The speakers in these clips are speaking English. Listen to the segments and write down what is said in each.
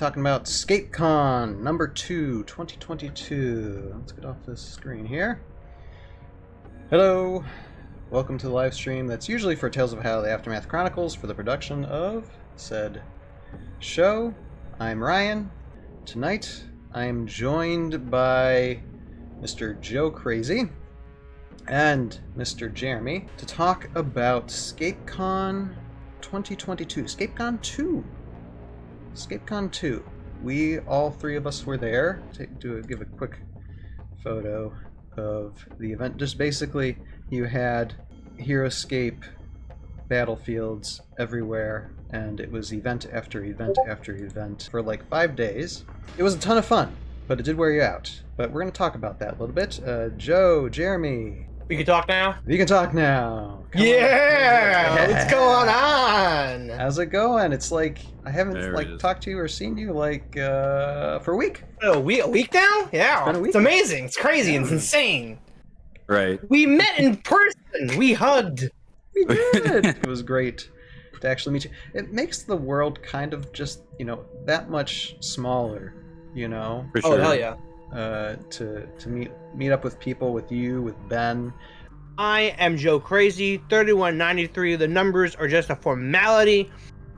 talking about ScapeCon number 2, 2022. Let's get off this screen here. Hello, welcome to the live stream that's usually for Tales of How the Aftermath Chronicles for the production of said show. I'm Ryan. Tonight I am joined by Mr. JoeCrazy and Mr. Jeremy to talk about ScapeCon 2022. ScapeCon 2. ScapeCon 2. We, all three of us, were there. Give a quick photo of the event. Just basically, you had Heroscape battlefields everywhere, and it was event after event after event for like 5 days. It was a ton of fun, but it did wear you out. But we're going to talk about that a little bit. Joe, Jeremy. We can talk now? You can talk now. Come on. What's going on? How's it going? It's like I haven't talked to you or seen you for a week. A week now? Yeah. It's been a week. It's amazing. It's crazy. It's insane. Right. We met in person. We hugged. We did. It was great to actually meet you. It makes the world kind of just, that much smaller, For sure. Oh, hell yeah. To meet up with people, with you, with Ben. I am JoeCrazy3193. The numbers are just a formality.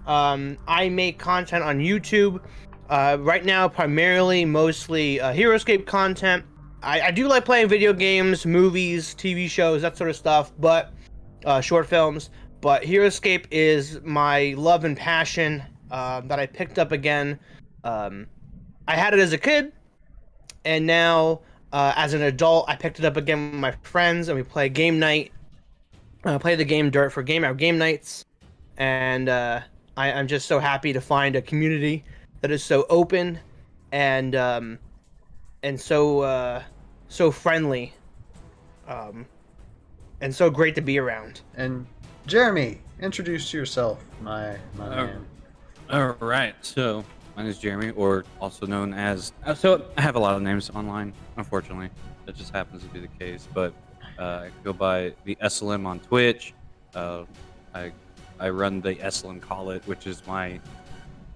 I make content on YouTube. Right now, mostly Heroscape content. I do like playing video games, movies, TV shows, that sort of stuff, but short films. But Heroscape is my love and passion that I picked up again. I had it as a kid, and now as an adult, I picked it up again with my friends, and we play game night. Play the game Dirt for our game nights, and I'm just so happy to find a community that is so open and so friendly, and so great to be around. And Jeremy, introduce yourself, my man. All right. So my name is Jeremy, or also known as. So I have a lot of names online. Unfortunately, that just happens to be the case. But I go by the SLM on Twitch. I run the SLM Call It, which is my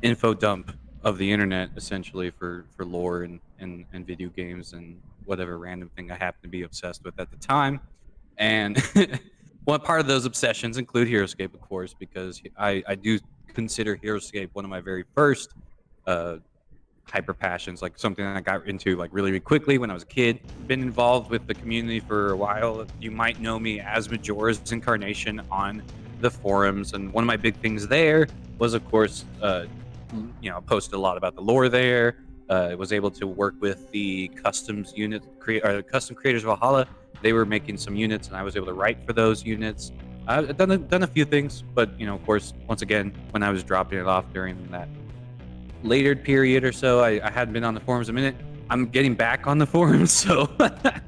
info dump of the internet, essentially for lore and video games and whatever random thing I happen to be obsessed with at the time. And one part of those obsessions include Heroscape, of course, because I do consider Heroscape one of my very first hyper passions, like something I got into like really quickly when I was a kid. Been involved with the community for a while. You might know me as Majora's Incarnation on the forums, and one of my big things there was, of course, posted a lot about the lore there. Was able to work with the custom creators of Valhalla. They were making some units, and I was able to write for those units. I've done a few things, but of course, once again, when I was dropping it off during that later period or so, I hadn't been on the forums a minute. I'm getting back on the forums, so I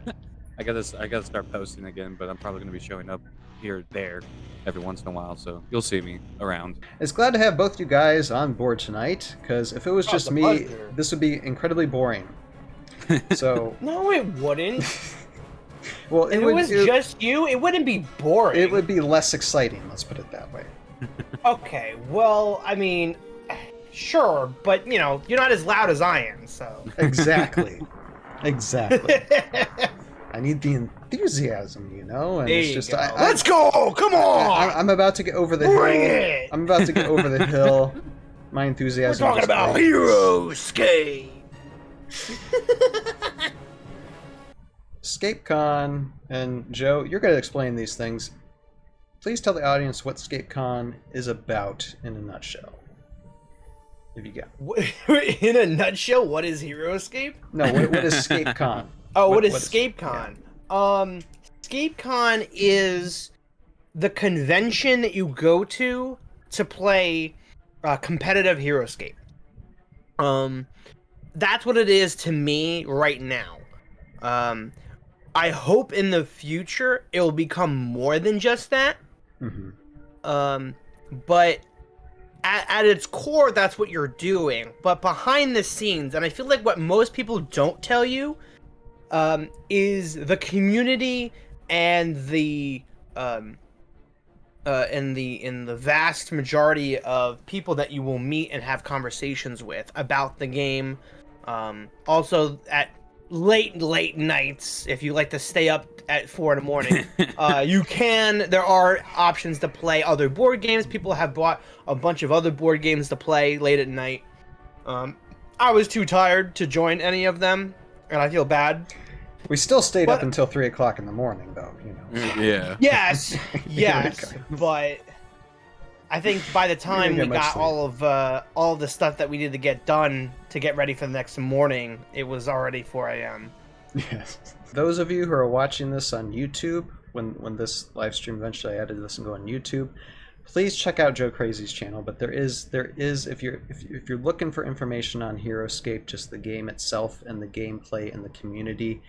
gotta start posting again. But I'm probably gonna be showing up here or there every once in a while, so you'll see me around. It's glad to have both you guys on board tonight, because if it was just me, pleasure. this would be incredibly boring. So No, it wouldn't. well, If it was just you, it wouldn't be boring. It would be less exciting. Let's put it that way. Okay, well, I mean, sure, but you're not as loud as I am, so. Exactly. I need the enthusiasm, and there it's you just go. Let's go! Come on! I'm about to get over the Bring hill. it! I'm about to get over the hill. My enthusiasm. We're talking about Heroscape. ScapeCon, and Joe, you're going to explain these things. Please tell the audience what ScapeCon is about in a nutshell. If you got. In a nutshell, what is Heroscape? No, what is ScapeCon? What is ScapeCon? Yeah. ScapeCon is the convention that you go to play competitive Heroscape. That's what it is to me right now. I hope in the future it will become more than just that. Mm-hmm. But at its core, that's what you're doing. But behind the scenes, and I feel like what most people don't tell you, is the community and the in the vast majority of people that you will meet and have conversations with about the game. Also at late nights, if you like to stay up at 4 in the morning, there are options to play other board games. People have bought a bunch of other board games to play late at night. I was too tired to join any of them, and I feel bad. We still stayed up until 3 o'clock in the morning, though. You know. Yeah. Yes, but I think by the time we got all of the stuff that we needed to get done to get ready for the next morning, it was already 4 a.m. Yes. Those of you who are watching this on YouTube, when this live stream eventually I edit this and go on YouTube, please check out Joe Crazy's channel. But there is if you're looking for information on Heroscape, just the game itself and the gameplay and the community,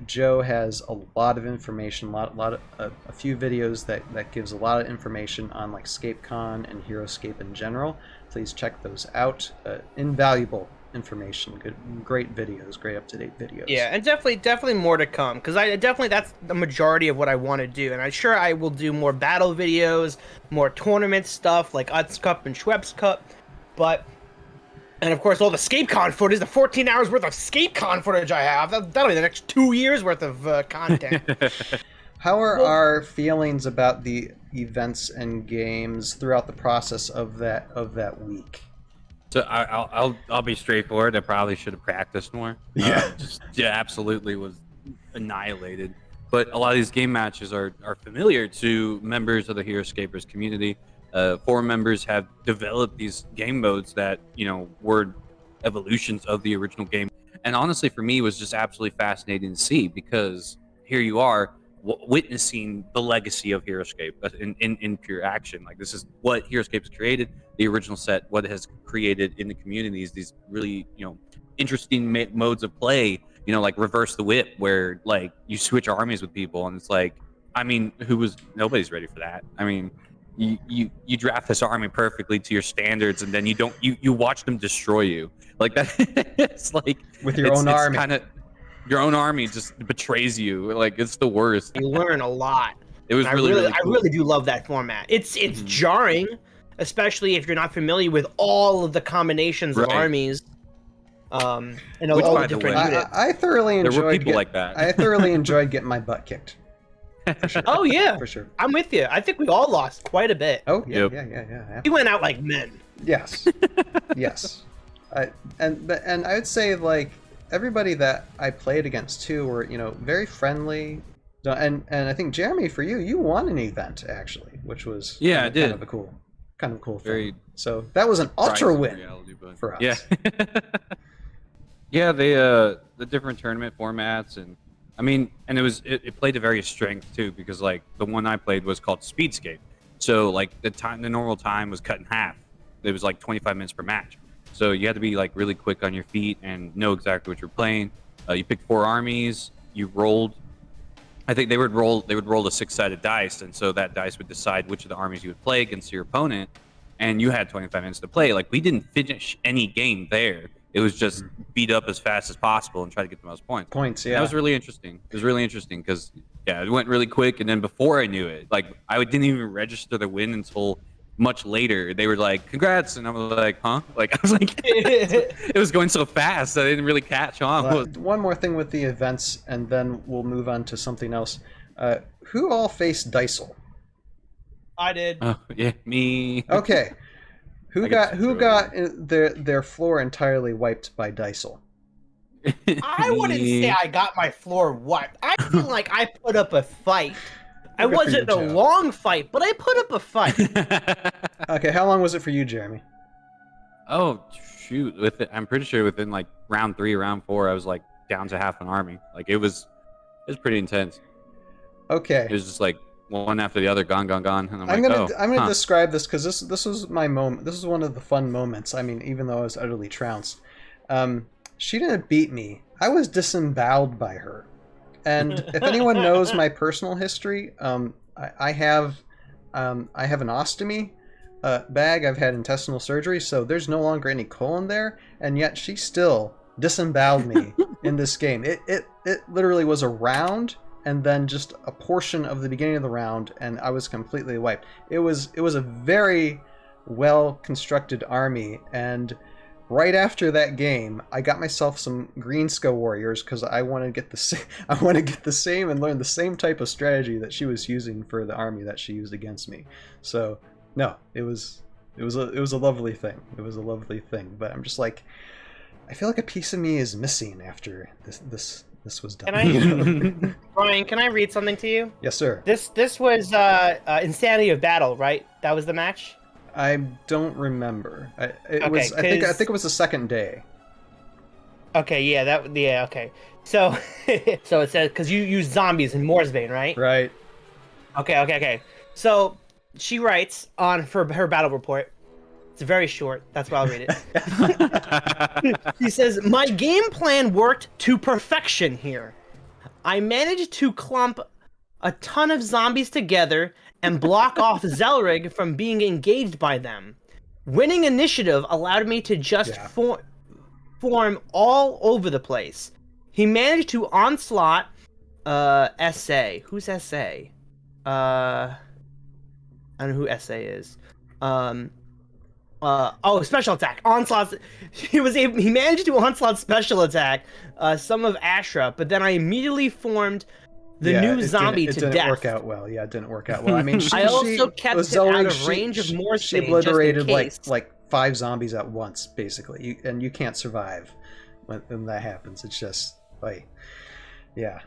Joe has a lot of information, a few videos that gives a lot of information on like ScapeCon and Heroscape in general. Please check those out. Invaluable information, great videos, great up-to-date videos. Yeah, and definitely more to come, because that's the majority of what I want to do, and I'm sure I will do more battle videos, more tournament stuff like Utz Cup and Schweppes Cup, and of course all the ScapeCon footage, the 14 hours worth of ScapeCon footage I have, that'll be the next 2 years worth of content. How are our feelings about the events and games throughout the process of that week? So I'll be straightforward. I probably should have practiced more. Yeah. Absolutely was annihilated. But a lot of these game matches are familiar to members of the Heroscapers community. Forum members have developed these game modes that, you know, were evolutions of the original game. And honestly, for me, it was just absolutely fascinating to see, because here you are witnessing the legacy of Heroscape in pure action. Like, this is what Heroscape has created, the original set, what it has created in the communities, these really, you know, interesting modes of play, you know, like Reverse the Whip, where like you switch armies with people, and it's like, I mean, nobody's ready for that. I mean, you draft this army perfectly to your standards, and then you watch them destroy you like that. It's like with your own army. Your own army just betrays you. Like, it's the worst. You learn a lot. It was really cool. I really do love that format. It's jarring, especially if you're not familiar with all of the combinations of armies. And all the different units. I thoroughly enjoyed. There were people like that. I thoroughly enjoyed getting my butt kicked. For sure. Oh yeah, for sure. I'm with you. I think we all lost quite a bit. Oh yeah, yeah. We went out like men. Yes, yes. And I would say, like, everybody that I played against too were, you know, very friendly. And I think, Jeremy, for you won an event actually, which was I did. kind of a cool thing. So that was an ultra win for us. Yeah. Yeah, the different tournament formats, and I mean, and it played to various strengths too, because like the one I played was called Speedscape. So like the normal time was cut in half. It was like 25 minutes per match. So you had to be like really quick on your feet and know exactly what you're playing. You picked 4 armies. You rolled. I think they would roll a 6-sided dice, and so that dice would decide which of the armies you would play against your opponent. And you had 25 minutes to play. Like, we didn't finish any game there. It was just beat up as fast as possible and try to get the most points. Yeah. That was really interesting. It was really interesting because, yeah, it went really quick. And then before I knew it, like, I didn't even register the win until much later. They were like, "Congrats," and I was like, "Huh?" Like, I was like, it was going so fast, I didn't really catch on. One more thing with the events, and then we'll move on to something else. Who all faced Dicel? I did. Oh, yeah, me. Okay. Who got their floor entirely wiped by Dicel? I wouldn't say I got my floor wiped. I feel like I put up a fight. I wasn't a long fight, but I put up a fight. Okay, how long was it for you, Jeremy? Oh shoot! I'm pretty sure within like round 3, round 4, I was like down to half an army. Like, it was pretty intense. Okay. It was just like one after the other, gone, and I'm gonna describe this, because this was my moment. This was one of the fun moments. I mean, even though I was utterly trounced, she didn't beat me. I was disemboweled by her. And if anyone knows my personal history, I have an ostomy bag. I've had intestinal surgery, so there's no longer any colon there, and yet she still disemboweled me in this game. It literally was a round, and then just a portion of the beginning of the round, and I was completely wiped. It was a very well constructed army, and right after that game, I got myself some Green Skull Warriors because I want to get the same. I want to get the same and learn the same type of strategy that she was using for the army that she used against me. So no, it was a lovely thing. It was a lovely thing. But I'm just like, I feel like a piece of me is missing after this was done. Can I, Brian? Can I read something to you? Yes, sir. This was Insanity of Battle, right? That was the match. I don't remember. I think it was the second day. Okay, yeah, okay. So, so it says because you use zombies in Moorsbane, right? Right. Okay. So she writes on for her battle report. It's very short. That's why I'll read it. She says, "My game plan worked to perfection here. I managed to clump a ton of zombies together and block off Zelrig from being engaged by them. Winning initiative allowed me to just form all over the place. He managed to onslaught SA. Who's SA? I don't know who SA is. Special attack. Onslaught. He managed to onslaught special attack some of Ashra, but then I immediately formed the new zombie to death. It didn't work out well. Yeah, it didn't work out well. I mean, I also kept it out of range of more. She obliterated like 5 zombies at once, basically, and you can't survive when that happens. It's just like, yeah.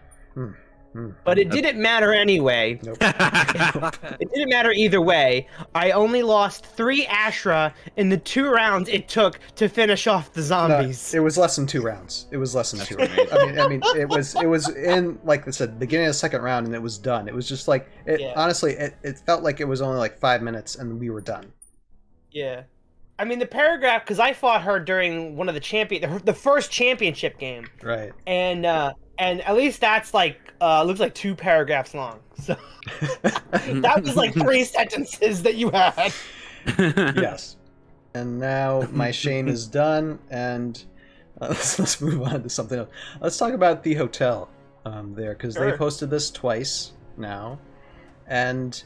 But it didn't matter anyway. Nope. It didn't matter either way. I only lost 3 Ashra in the 2 rounds it took to finish off the zombies. No, it was less than 2 rounds. It was less than 2 rounds. I mean, it was in, like I said, beginning of the second round, and it was done. It was just like, honestly, it felt like it was only like 5 minutes, and we were done. Yeah. I mean, the paragraph, because I fought her during one of the first championship game. Right. And at least that's like, looks like 2 paragraphs long. So that was like 3 sentences that you had. Yes. And now my shame is done, and let's move on to something else. Let's talk about the hotel there, because they've hosted this twice now, and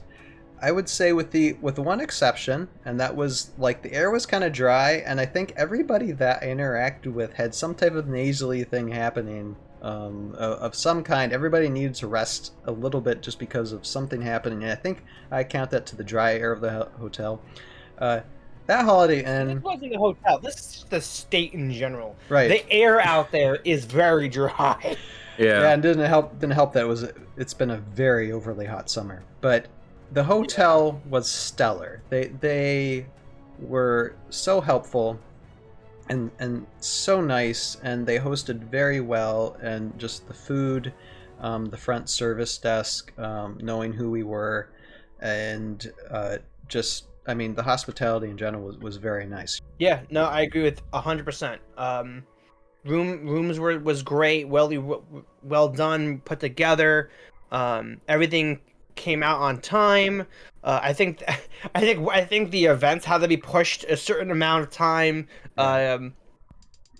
I would say with one exception, and that was like the air was kind of dry, and I think everybody that I interacted with had some type of nasally thing happening of some kind. Everybody needed to rest a little bit just because of something happening, and I think I count that to the dry air of the hotel. That Holiday Inn. This wasn't the hotel. This is the state in general. Right. The air out there is very dry. Yeah, and didn't help that it's been a very overly hot summer, but the hotel was stellar. They were so helpful and so nice, and they hosted very well, and just the food, the front service desk, knowing who we were, and just, I mean, the hospitality in general was very nice. Yeah, no, I agree with 100%. Rooms was great, well done, put together. Everything came out on time. I think the events had to be pushed a certain amount of time,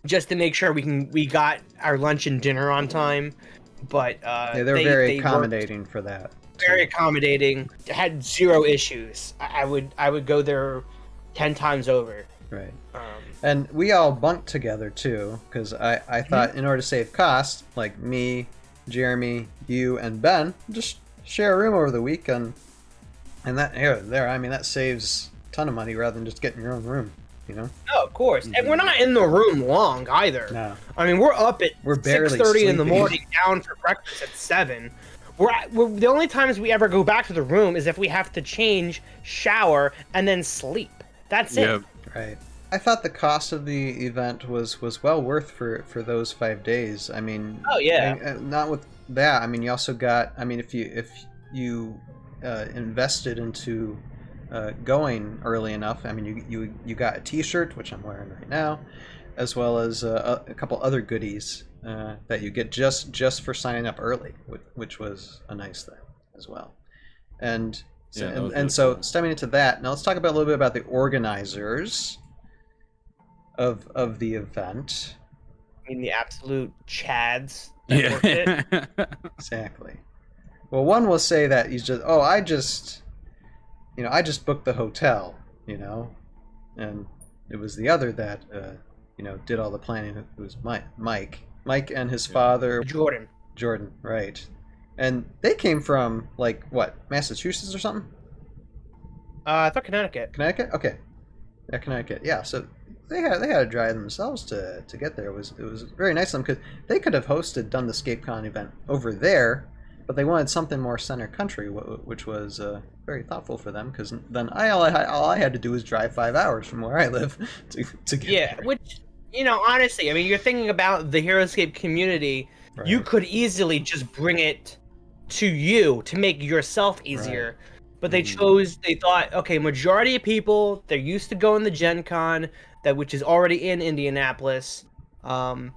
just to make sure we got our lunch and dinner on time. But they were very accommodating for that. Very accommodating. Had 0 issues. I would go there 10 times over. Right. And we all bunked together too, because I thought in order to save cost, like me, Jeremy, you, and Ben, just share a room over the weekend, and that I mean, that saves a ton of money rather than just getting your own room, you know? No, of course. And we're not in the room long either. No. I mean, we're up at 6:30 in the morning, down for breakfast at 7. We're the only times we ever go back to the room is if we have to change, shower, and then sleep. That's it. Right. I thought the cost of the event was well worth for those 5 days. I mean, not with that. I mean, you also got. I mean, if you invested into going early enough, I mean, you got a T-shirt, which I'm wearing right now, as well as a couple other goodies that you get just for signing up early, which was a nice thing as well. And so stemming into that, now let's talk about a little bit about the organizers of the event. I mean, the absolute chads. Yeah. Exactly. Well, one will say that he's just, oh, I just booked the hotel, and it was the other that, did all the planning. It was Mike and his father, Jordan, right? And they came from like what, Massachusetts or something? I thought Connecticut. Connecticut? Okay, yeah, Connecticut. Yeah, so they had to drive themselves to get there. It was very nice of them because they could have done the ScapeCon event over there, but they wanted something more center country, which was very thoughtful for them. Because then all I had to do was drive 5 hours from where I live to get there. Which, honestly, I mean, you're thinking about the Heroscape community. Right. You could easily just bring it to you to make yourself easier. Right. But they thought, okay, majority of people, they're used to going to Gen Con, which is already in Indianapolis. And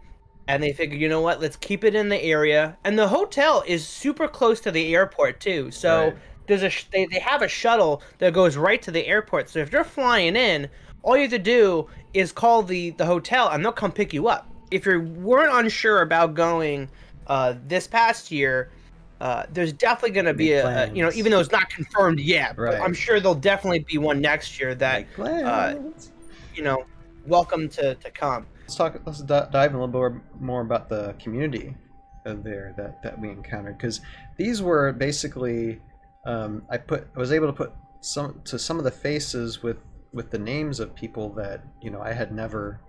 they figured, you know what, let's keep it in the area. And the hotel is super close to the airport, too. So there's they have a shuttle that goes right to the airport. So if you're flying in, all you have to do is call the hotel, and they'll come pick you up. If you weren't unsure about going this past year, there's definitely going to be even though it's not confirmed yet, but I'm sure there'll definitely be one next year that, welcome to come. Let's dive in a little bit more about the community there that we encountered, because these were basically, I was able to put some of the faces with the names of people that, I had never,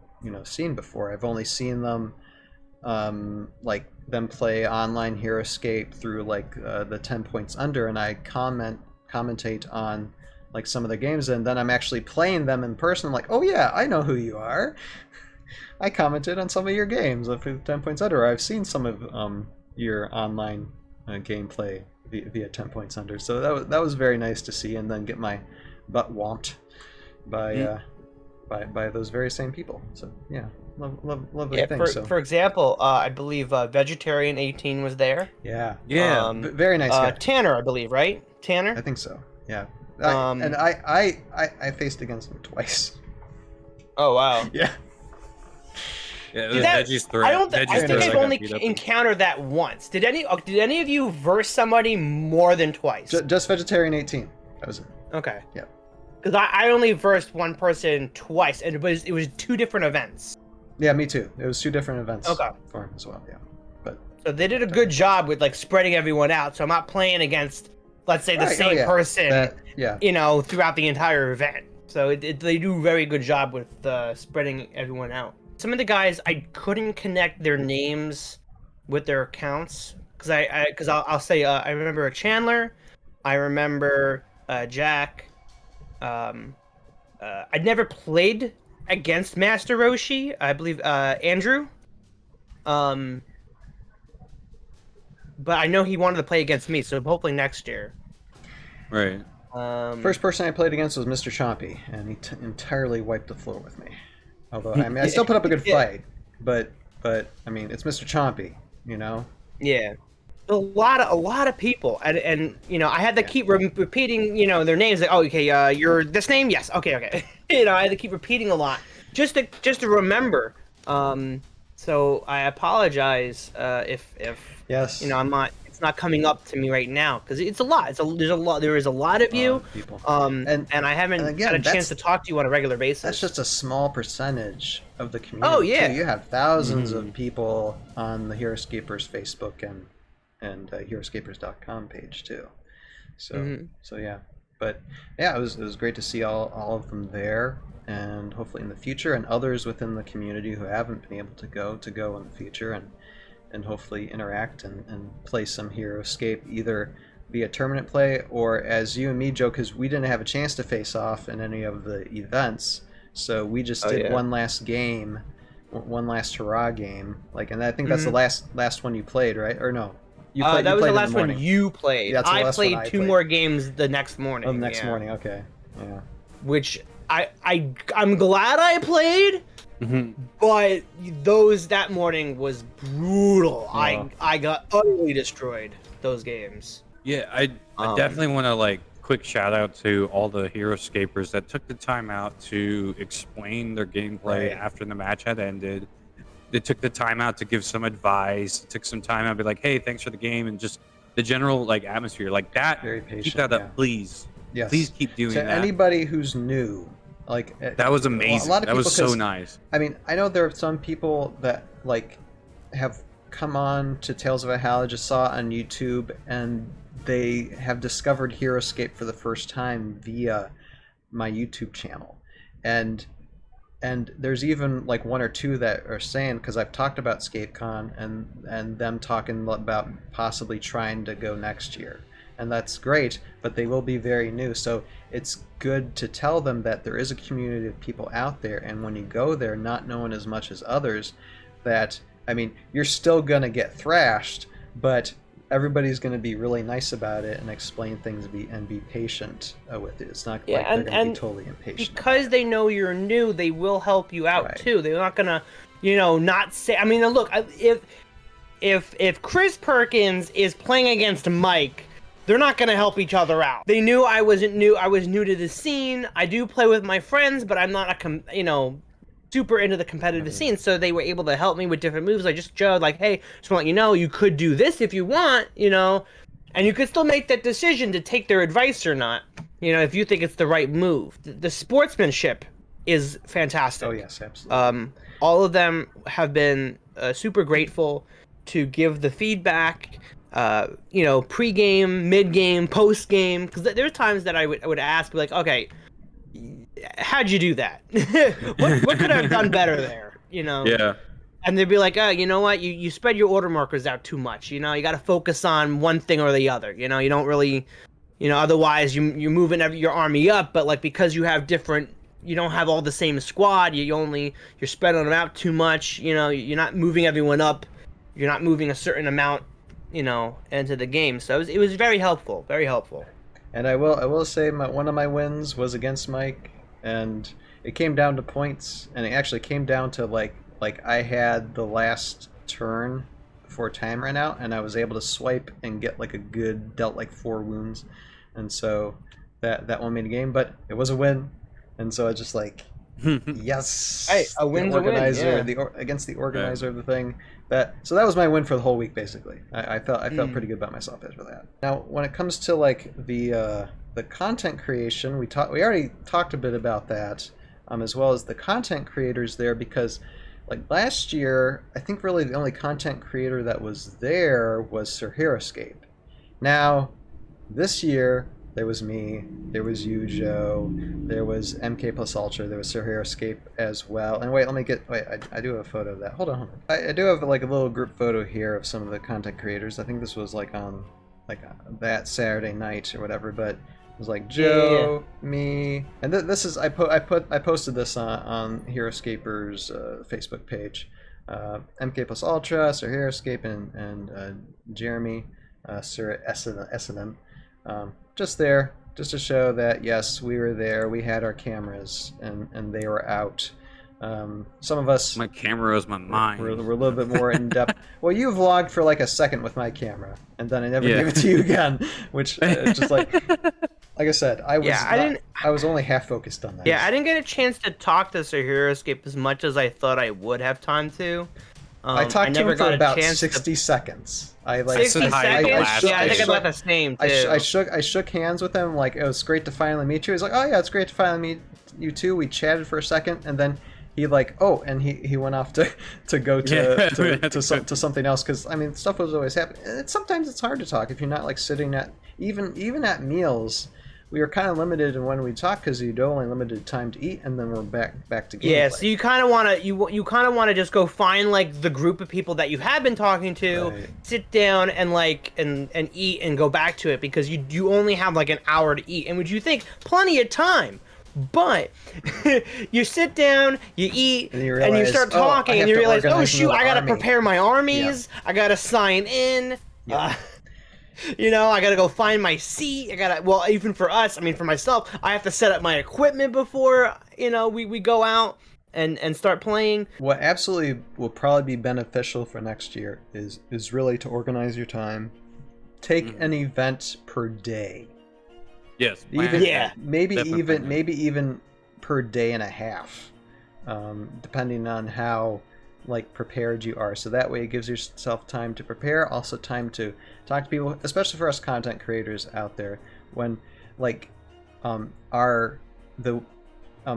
seen before. I've only seen them, like them play online Heroscape through like the 10 Points Under, and I commentate on like some of the games, and then I'm actually playing them in person. I'm like, oh yeah, I know who you are. I commented on some of your games of 10 Points Under. I've seen some of your online gameplay via 10 Points Under. So that was very nice to see, and then get my butt whomped by those very same people. So yeah. Lovely thing. For example, I believe Vegetarian18 was there. Yeah. Very nice guy. Tanner, I believe, right? Tanner? I think so. Yeah. And I faced against him twice. Oh wow. Yeah. I think I've only encountered that once. Did any of you verse somebody more than twice? Just Vegetarian18. That was it. Okay. Yeah. Because I only versed one person twice, and it was 2 different events. Yeah, me too. It was 2 different events for him as well. Yeah, so they did a good job with like spreading everyone out. So I'm not playing against, let's say, the same person, throughout the entire event. So they do a very good job with spreading everyone out. Some of the guys, I couldn't connect their names with their accounts because I'll say I remember Chandler, I remember Jack. I'd never played against Master Roshi. I believe Andrew. But I know he wanted to play against me, so hopefully next year. Right. First person I played against was Mr. Chompy, and he entirely wiped the floor with me. Although I still put up a good fight, but I mean, it's Mr. Chompy, Yeah. A lot of people, and I had to keep repeating their names. Like, oh, okay, you're this name, yes, okay. I had to keep repeating a lot just to remember. So I apologize if yes, I'm not. It's not coming up to me right now because it's a lot. There is a lot of you, people. And I haven't had a chance to talk to you on a regular basis. That's just a small percentage of the community. Oh yeah, too. You have thousands of people on the Heroscapers Facebook and Heroscapers.com page too. So yeah, but yeah, it was great to see all of them there, and hopefully in the future, and others within the community who haven't been able to go in the future, and hopefully interact and play some Heroscape, either via tournament play or as you and me, Joe, because we didn't have a chance to face off in any of the events, so we just did one last game, one last hurrah game, like, and I think that's the last one you played, right? Or no? That was the last one you played. Yeah, I played 2 more games the next morning. Oh, the next morning, okay. Yeah. Which I'm glad I played, but that morning was brutal. Oh. I got utterly destroyed those games. Yeah, I definitely want to quick shout out to all the Heroscapers that took the time out to explain their gameplay after the match had ended. They took the time out to give some advice, took some time out to be like, hey, thanks for the game, and just the general like atmosphere, like that. Very patient. Keep that up, please. Yes. Please keep doing to that. Anybody who's new, like that was amazing. A lot of that people, was so nice. I mean, I know there are some people that like have come on to Tales of Valhalla, just saw it on YouTube, and they have discovered Heroscape for the first time via my YouTube channel, and there's even like one or two that are saying, because I've talked about ScapeCon and them talking about possibly trying to go next year, and that's great, but they will be very new, so it's good to tell them that there is a community of people out there, and when you go there not knowing as much as others, that, I mean, you're still gonna get thrashed, but everybody's going to be really nice about it and explain things and be patient with it. It's not like they're going to be totally impatient. Because they know you're new, they will help you out too. They're not going to, not say. I mean, look, if Chris Perkins is playing against Mike, they're not going to help each other out. They knew I wasn't new. I was new to the scene. I do play with my friends, but I'm not super into the competitive scene, so they were able to help me with different moves. I just showed, like, hey, just want to let you know, you could do this if you want, and you could still make that decision to take their advice or not, if you think it's the right move. The sportsmanship is fantastic. Oh yes, absolutely. All of them have been super grateful to give the feedback, pre-game, mid-game, post-game, because there are times that I would ask, like, okay, how'd you do that? what could I have done better there? Yeah. And they'd be like, oh, you know what? You spread your order markers out too much. You got to focus on one thing or the other. You don't really, otherwise you're moving your army up, but like because you have different, you don't have all the same squad. You're spreading them out too much. You're not moving everyone up. You're not moving a certain amount, into the game. So it was very helpful. Very helpful. And I will say one of my wins was against Mike, and it came down to points, and it actually came down to like I had the last turn before time ran out, and I was able to swipe and get like dealt like 4 wounds, and so that won me the game, but it was a win, and so I just like yes, hey, a win's a win. Yeah. Against the organizer of the thing. So that was my win for the whole week, basically. I felt pretty good about myself after that. Now, when it comes to like the content creation, we already talked a bit about that, as well as the content creators there, because like last year, I think really the only content creator that was there was Sir Heroscape. Now, this year, there was me, there was you, Joe, there was MK plus Ultra, there was Sir Heroscape as well. And wait, I do have a photo of that. Hold on. I do have like a little group photo here of some of the content creators. I think this was like on that Saturday night or whatever, but it was like Joe, me, and this is I posted this on Heroscaper's Facebook page. MK plus Ultra, Sir Heroscape, and Jeremy, Sir S&M. Just to show that yes, we were there. We had our cameras, and they were out. Some of us. My camera is my mind. We're a little bit more in depth. Well, you vlogged for like a second with my camera, and then I never gave it to you again. Which just like I said, I was only half focused on that. Yeah, I didn't get a chance to talk to Sir Heroscape as much as I thought I would have time to. I talked to him for about 60 seconds. 60 seconds? Yeah, I think I'm about the same, too. I shook hands with him, like, it was great to finally meet you. He's like, oh yeah, it's great to finally meet you too. We chatted for a second, and then he like, oh, and he went off to go to something else, because, I mean, stuff was always happening. And sometimes it's hard to talk if you're not, like, sitting at, even at meals, we were kind of limited in when we talk because you'd only limited time to eat, and then we're back to gameplay. Yeah, so you kind of want to you kind of want to just go find like the group of people that you have been talking to, sit down and like and eat and go back to it, because you only have like an hour to eat, and would you think plenty of time. But you sit down, you eat, and you start talking, and you realize, oh shoot, I gotta prepare my armies, I gotta sign in. Yeah. I gotta go find my seat. Even for us, I mean, for myself, I have to set up my equipment before, we go out and start playing. What absolutely will probably be beneficial for next year is really to organize your time. Take an event per day. Yes. Maybe even per day and a half, depending on how like prepared you are. So that way it gives yourself time to prepare, also time to talk to people, especially for us content creators out there. When like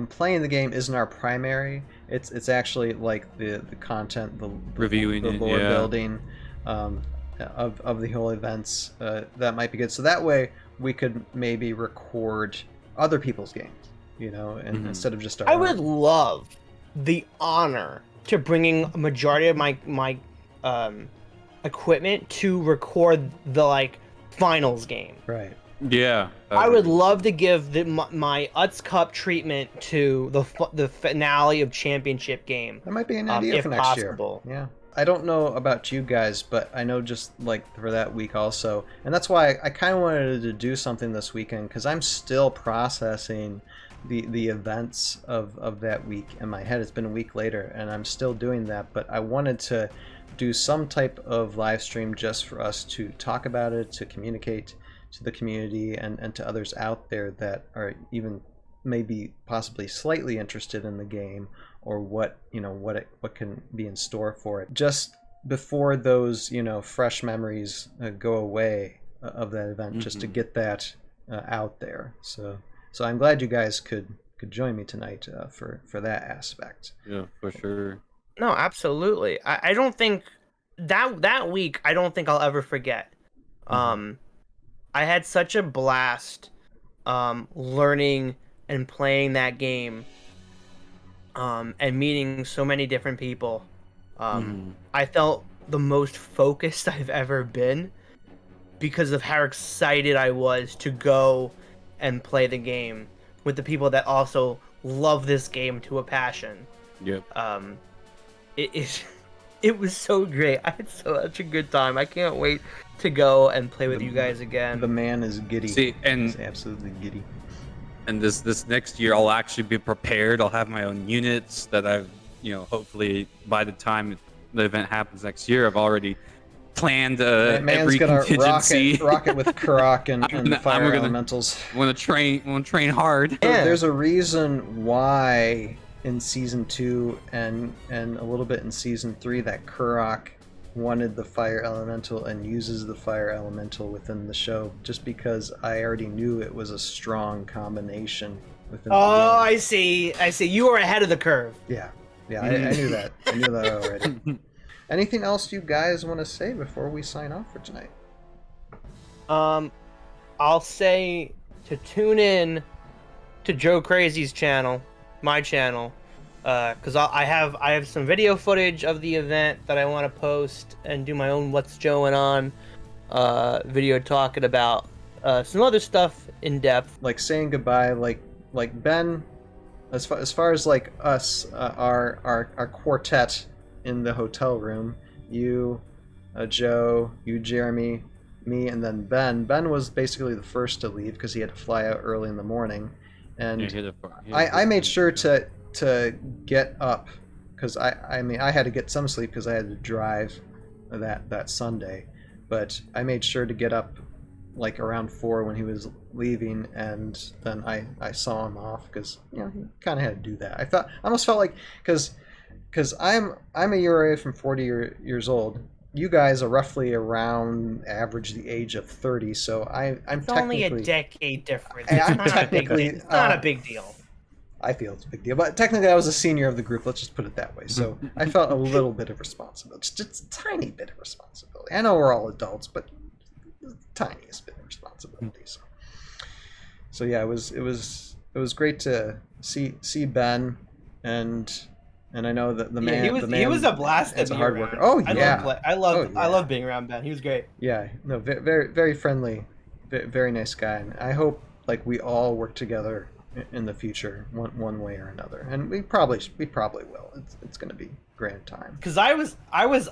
playing the game isn't our primary. It's actually like the content, the reviewing the lore building of the whole events. That might be good. So that way we could maybe record other people's games, you know, and instead of just our I own. would love the honor to bringing a majority of my equipment to record the like finals game. Right. Yeah. I would love to give my Utz Cup treatment to the finale of championship game. That might be an idea if for next possible. year. Yeah. I don't know about you guys, but I know just like for that week also, and that's why I kind of wanted to do something this weekend, because I'm still processing the events of that week in my head. It's been a week later, and I'm still doing that, but I wanted to do some type of live stream just for us to talk about it, to communicate to the community and to others out there that are even maybe possibly slightly interested in the game, or what can be in store for it, just before those fresh memories go away of that event, just to get that out there. So I'm glad you guys could join me tonight for that aspect. Yeah, for sure. No, absolutely. I don't think that week, I don't think I'll ever forget. I had such a blast learning and playing that game, and meeting so many different people. I felt the most focused I've ever been because of how excited I was to go and play the game with the people that also love this game to a passion. Yep. It was so great. I had such a good time. I can't wait to go and play with you guys again. The man is giddy. See, and he's absolutely giddy. And this next year, I'll actually be prepared. I'll have my own units that I've, hopefully by the time the event happens next year, I've already planned every contingency. Rocket with Kurok and fire elementals. I'm gonna train hard. Yeah. There's a reason why in season 2 and a little bit in season 3 that Kurok wanted the fire elemental and uses the fire elemental within the show, just because I already knew it was a strong combination within the game. I see. You were ahead of the curve. Yeah, I knew that. I knew that already. Anything else you guys want to say before we sign off for tonight? I'll say to tune in to Joe Crazy's channel, my channel, because I have some video footage of the event that I want to post and do my own What's Joeing On video talking about some other stuff in depth. Like saying goodbye, like Ben, as far as like us, our quartet in the hotel room, you, Joe, you, Jeremy, me, and then Ben. Ben was basically the first to leave because he had to fly out early in the morning, and I made sure to get up, because I had to get some sleep because I had to drive that Sunday, but I made sure to get up like around 4 when he was leaving, and then I saw him off because he kind of had to do that. I almost felt like because I'm a year away from 40 years old. You guys are roughly around average the age of 30, so I'm it's only a decade difference. It's not a big deal. I feel it's a big deal, but technically I was a senior of the group. Let's just put it that way. So I felt a little bit of responsibility, just a tiny bit of responsibility. I know we're all adults, but the tiniest bit of responsibility. So yeah, it was great to see Ben, and I know that the man he was a blast. As a hard worker. Oh yeah, I love being around Ben. He was great. Yeah, no, very very friendly, very nice guy, and I hope like we all work together in the future, one way or another, and we probably will. It's going to be grand time. Because I was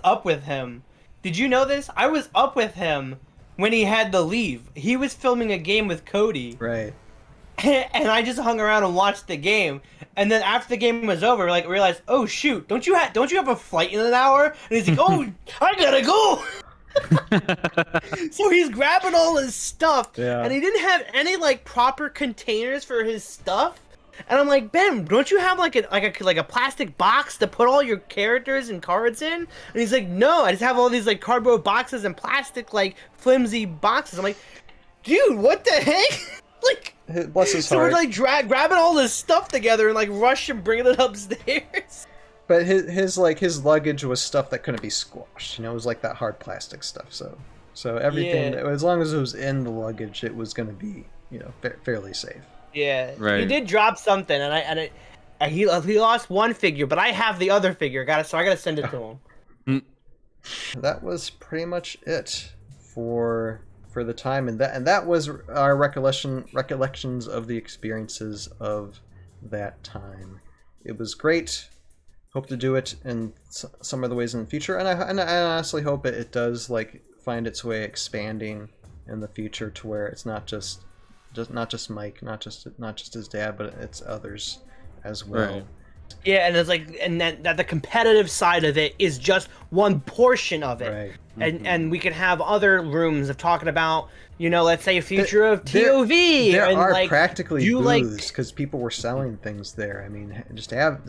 up with him. Did you know this? I was up with him when he had to leave. He was filming a game with Cody. Right. And I just hung around and watched the game. And then after the game was over, like realized, oh shoot, don't you have a flight in an hour? And he's like, oh, I gotta go. So he's grabbing all his stuff, and he didn't have any like proper containers for his stuff. And I'm like, Ben, don't you have like a plastic box to put all your characters and cards in? And he's like, no, I just have all these like cardboard boxes and plastic like flimsy boxes. I'm like, dude, what the heck? Like, Bless his so heart. we're like grabbing all this stuff together and like rush and bringing it upstairs. But his luggage was stuff that couldn't be squashed. You know, it was like that hard plastic stuff. So everything, as long as it was in the luggage, it was going to be, you know, fairly safe. Yeah, Right. He did drop something, and he lost one figure, but I have the other figure. So I gotta send it to him. That was pretty much it for the time, and that was our recollections of the experiences of that time. It was great. Hope to do it in some other ways in the future, and I honestly hope it does like find its way expanding in the future to where it's not just Mike, not just his dad, but it's others as well. Right. Yeah, and it's like, and that the competitive side of it is just one portion of it, Right. and we can have other rooms of talking about, you know, let's say a future of ToV. There and are like, practically you booths because people were selling things there. I mean, just have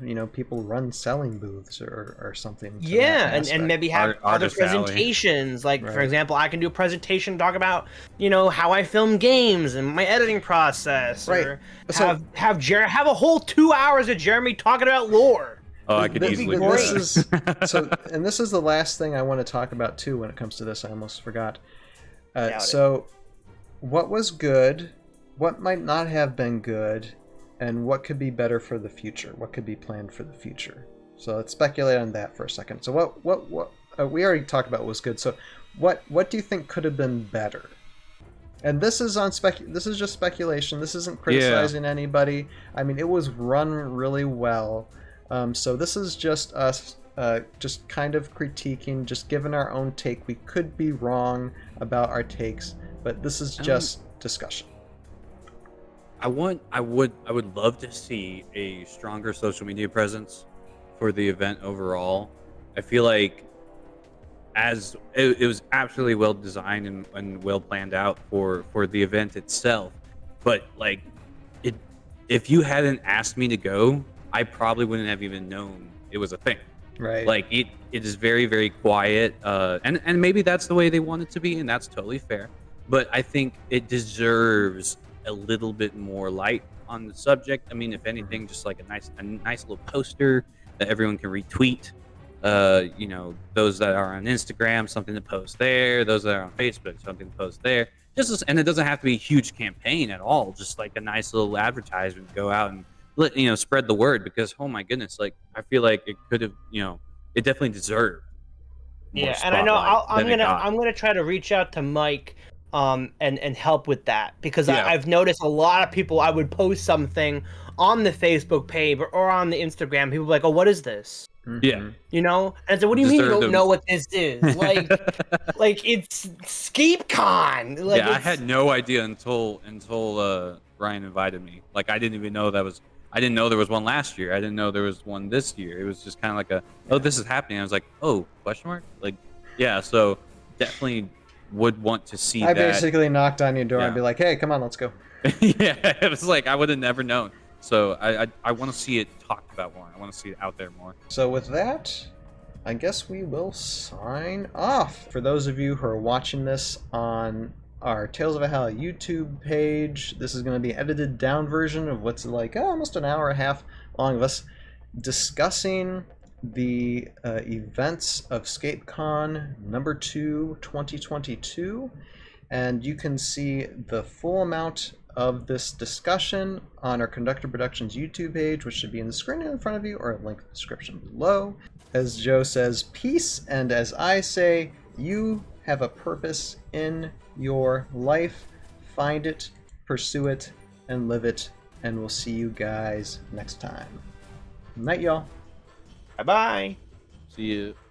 you know, people run selling booths or something. to Yeah, that and maybe have Art- other artist alley. presentations. Like, for Right. example, I can do a presentation, talk about, you know, how I film games and my editing process. Right. Or So- have a whole 2 hours of Jeremy talking about lore. Oh, I could This- easily. this do is that. so, and this is the last thing I want to talk about too when it comes to this. I almost forgot. Doubt it. So, what was good? What might not have been good? And what could be better for the future? What could be planned for the future? So let's speculate on that for a second. So what we already talked about what was good. So what do you think could have been better? And this is this is just speculation. This isn't criticizing anybody. I mean, it was run really well. So this is just us just kind of critiquing, just giving our own take. We could be wrong about our takes, but this is just discussion. I would love to see a stronger social media presence for the event overall. I feel like as it was absolutely well designed and well planned out for the event itself, but like if you hadn't asked me to go, I probably wouldn't have even known it was a thing. Right. Like it is very, very quiet, and maybe that's the way they want it to be, and that's totally fair. But I think it deserves a little bit more light on the subject. I mean, if anything, just like a nice little poster that everyone can retweet. You know, those that are on Instagram, something to post there. Those that are on Facebook, something to post there. And it doesn't have to be a huge campaign at all. Just like a nice little advertisement, go out and spread the word, because oh my goodness, like I feel like it could have, it definitely deserved more Yeah, and I know spotlight than it got. I'm gonna try to reach out to Mike, and help with that, because Yeah. I've noticed a lot of people. I would post something on the Facebook page or on the Instagram. People be like, "Oh, what is this?" Yeah. You know, and so what do you mean you Deserved don't of- know what this is? Like, like it's ScapeCon. Like, Yeah, I had no idea until Ryan invited me. Like I didn't even know I didn't know there was one last year. I didn't know there was one this year. It was just kind of like oh, this is happening. I was like, oh, question mark? Like, yeah. So definitely would want to see I that. basically knocked on your door and Yeah. be like, "Hey, come on, let's go." Yeah, it was like I would have never known. So I want to see it talked about more. I want to see it out there more. So with that, I guess we will sign off. For those of you who are watching this on our Tales of a Hell YouTube page, this is going to be an edited down version of what's like almost an hour and a half long of us discussing the events of ScapeCon number 2 2022, and you can see the full amount of this discussion on our Conductor Productions YouTube page, which should be in the screen in front of you or a link in the description below. As Joe says, peace, and as I say, you have a purpose in your life. Find it, pursue it, and live it, and we'll see you guys next time. Night, y'all. bye bye. See you.